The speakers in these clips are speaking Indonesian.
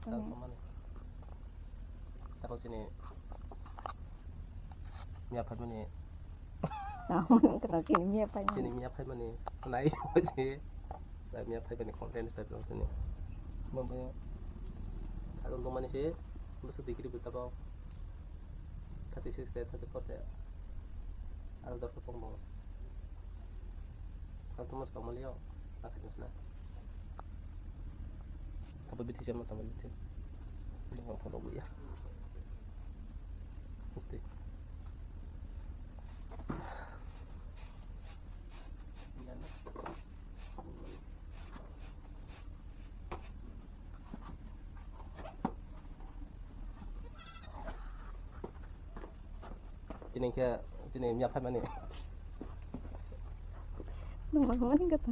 Tahu kemana? Taruh sini. Nyiapin mana? Nah, kena sini nyiapin. Sini nyiapin mana? Naik semua sih. Saya nyiapin mana konten saya bilang sini. Mamanya. Kalau untuk mana sih? Mesti dikit buta bau. Tadi sih saya tadi korte. Ada dokter pembong. Kalau tuh mesti mau lihat, tak ada masalah. Apa biti siapa tambah biti? Jangan follow gue ya. Mesti. Sini nyiapin mana? Nunggu mana kata?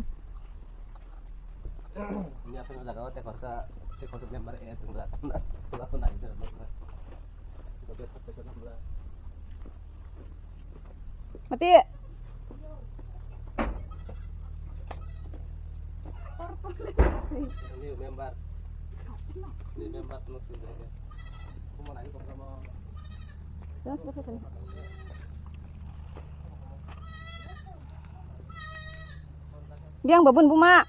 Nyiapin udah kau tekor member tunggu setelah pun aja lah. Mati. Ini member penuh tuh ya. Aku mau nanya kok sama. Jangan selesai tadi. Biang babun Buma.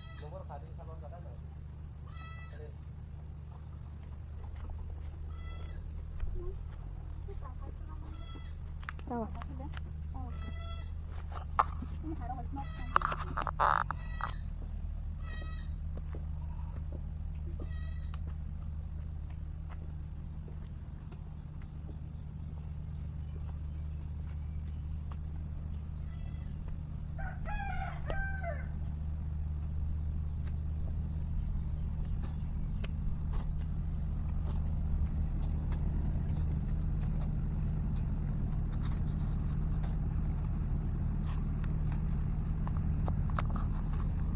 Tahu.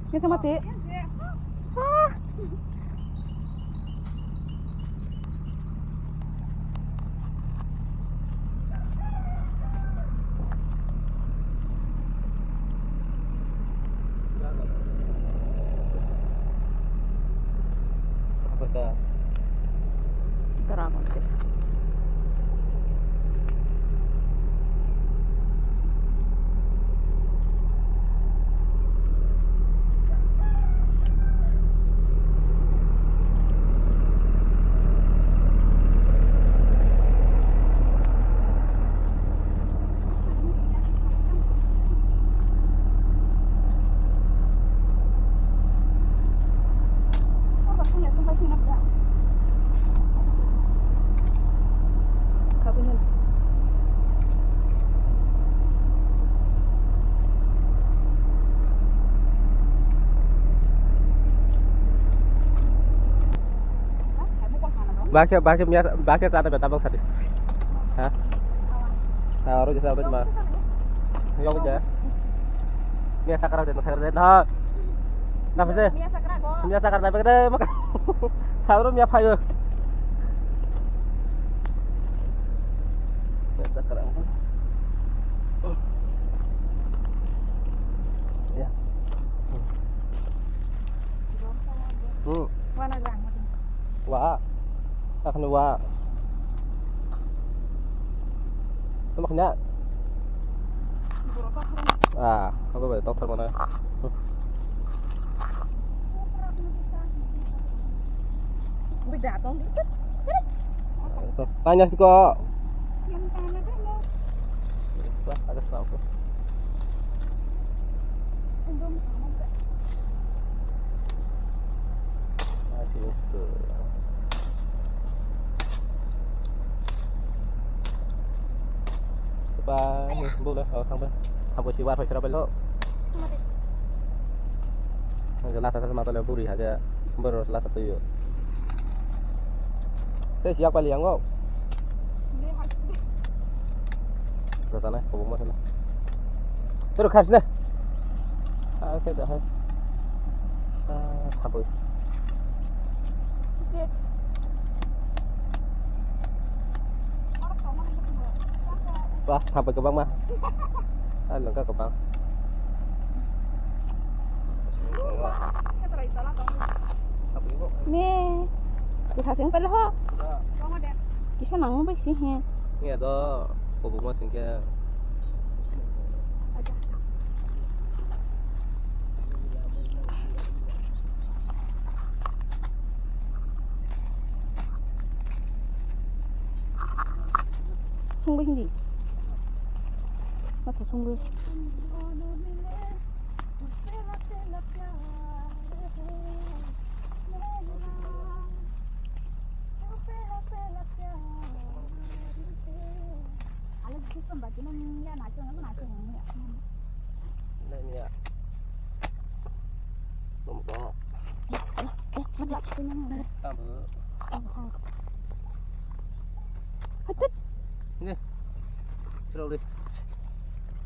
Bisa mati. Hah. Apa tuh? Terang mati. Bakit sa atin betabang sa di. Ha? Harus jasa udah cuma. Yung aja. Biasa karang din ha. Napa sih? Biasa karang tapi kada mak. Harus miap hayo. Biasa karang. Ya. Mana gang? Wah. Akan wah. Maknya. Apa boleh dokter mana? Beda dong itu. Tanya sih kok. Wah, agak salah kok. Masih itu. Ba boleh sang bên không có chỉ qua thôi sao bên lo cái lát sama tôi buri aja baru lát satu yuk saya siapa liang kok ke sana ke rumah sana terus khas deh saya dah sampai wah sampai ke bang mah lengkap ke bang Me. Bisa sing pala ho. Bisa nang ba si he. Nghe đó, cô cũng có xin kia. Sung ba hindi? Mata sung ba? Đây nè. Không có. Mắt lạnh cái nhang này. Tao bữa. Hết tích. Nè. Đâu đi.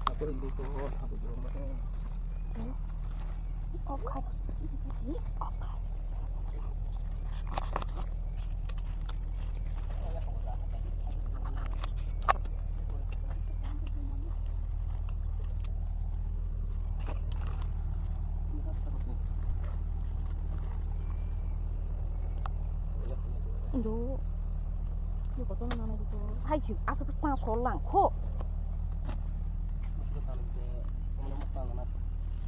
Aku rindu tuh, aku belum makan. Oke. Oke. Aduh. Ibu tuh nana gitu. Hai sih, asal setengah solang kok.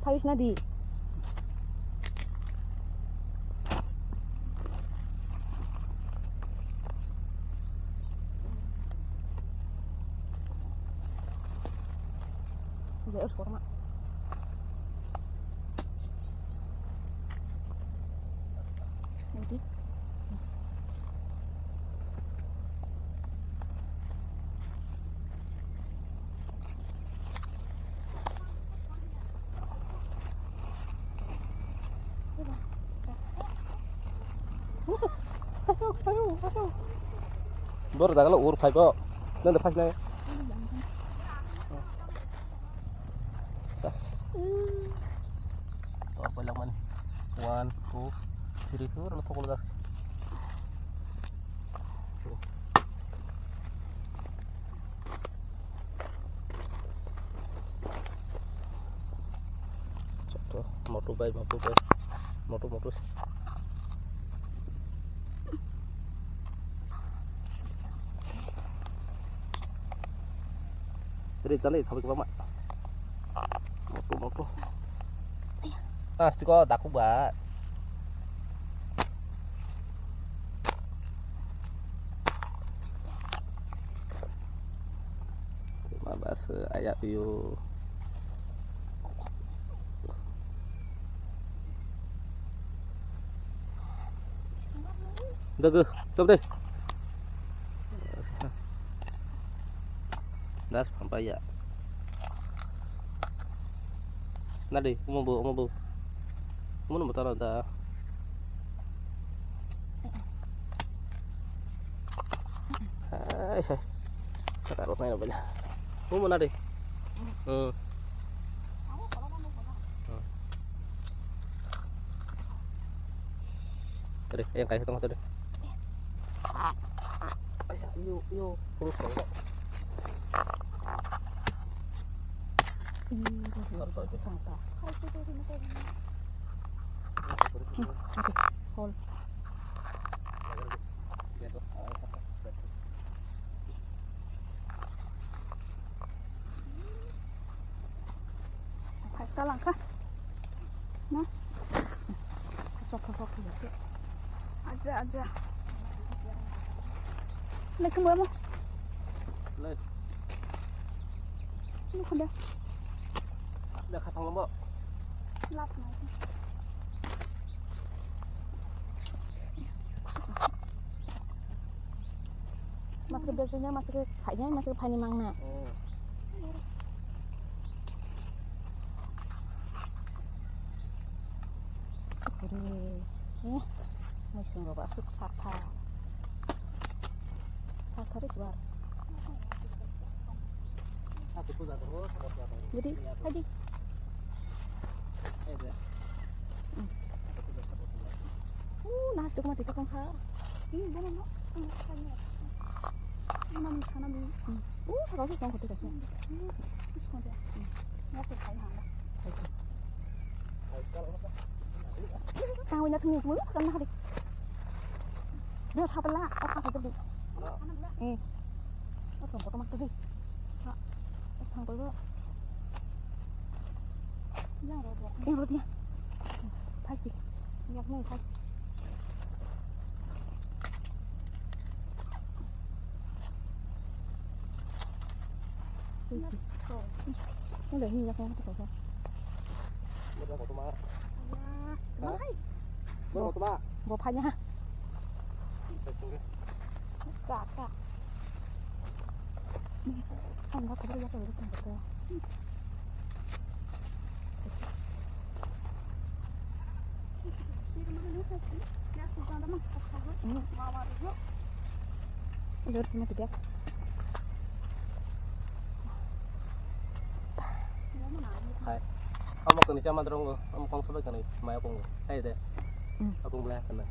Payus nadi. Udah harus forma. Jadi. Ayo. Baru dah kalau urut fiber, nanti pas nih. Apa lang man? 1, 2, 3, 4, ano to ko lang? Motor bike. Jadi tadi sampai ke mama. Motor. Ah, stiker daku ba. Mabas ayak view. Được rồi, stop đi. Dah sampai ya. Nadi, mau bu. Mau nambah taruh dah. Hai. Taruh main apa nya? Mau nadi. Tadi, yang kayak tengah tadi. Ayo, terus kok. Hold. Sekarang kah? Nah, sok ya. Aja. Lấy cái mưa không? Lấy. Nó không được. Được khát thằng lắm bộ. Lắp này. Masuk ke biasanya masuk ke kayaknya masuk ke Pani Mangna. Ini masih nggak masuk sata. Sata itu luar. Jadi tadi. Nah, itu mati kakang kah? Ini mana nak? Mana sana ni? Kalau tu sama kita kan. Semua dia. Nak pakai hang dah. Tahu nak ni semua sekarang hari. Dia thao bela, apa kita di? Apa foto mak tadi? Pak, thang cái yang roti ya. Phai đi, nhặt này phai. Nó để như nhặt không có sao. Mất rồi của má. Mai. Mất của má. Bộ phai nha. Cả. Anh có thể đi ra rồi được không? Udah semua tidak. Hai. Ông một cái này cho mà trong ông con số cái này mày ông hay thế. Ông bela cái này.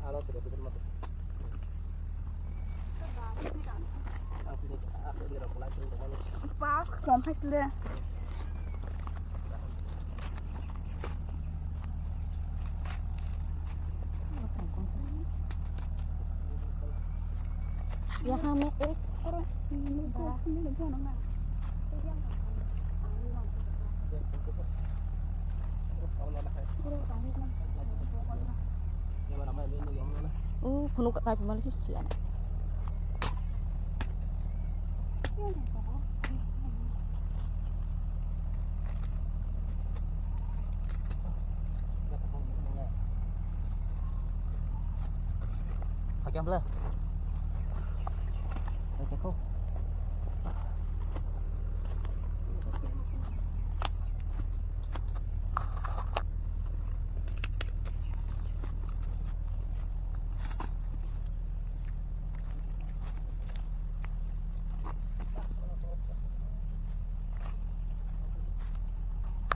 Ada tidak betul mati. Aku dia orang pelajari dengan Pas krom hasil dia. Ya hame orang ini macam mana? Penuh kayak gimana sih sih? Pakai apa lah? Pakai kau.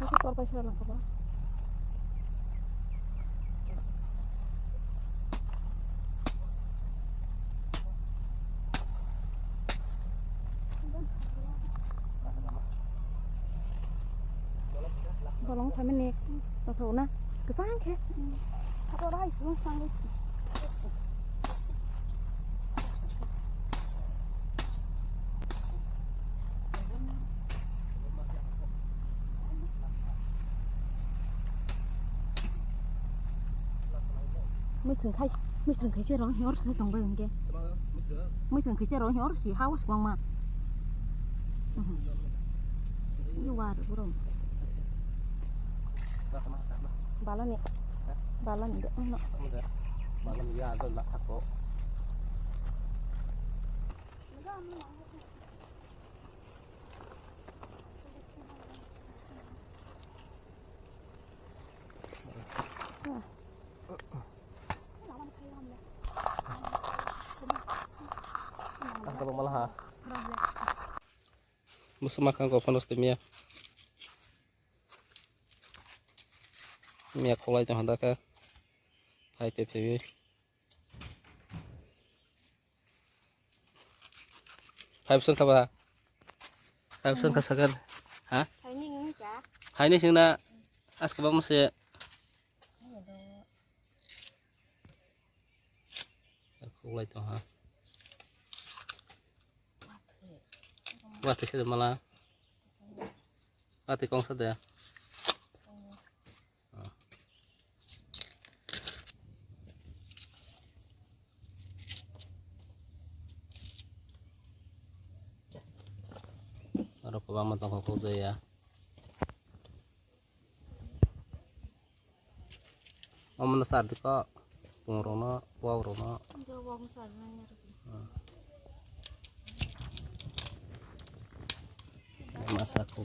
Aku keluar pasir lang apa? Kalau phải mình nè, thổ na, cứ sang thế. Thật ra đây xuống sang đây. Mới sừng khai xe rồi hiểu sẽ tổng về kia. Mới sừng khai xe rồi hiểu sẽ hao quăng mà. Yêu qua được không? Balan ya, balan enggak, enggak. Balan dia ada nak aku. Kalau malah musuh makan kau panas temia. Mẹ không lấy cho hắn ta cả hai tiếp theo hai sơn thapa hai sơn thasa kan hả hai ni sing na as ka ba masih không lấy cho hả wah sih malah ati kong sada ada pabang matang ko ya Om nasar di ko pengrona wow rona masak ko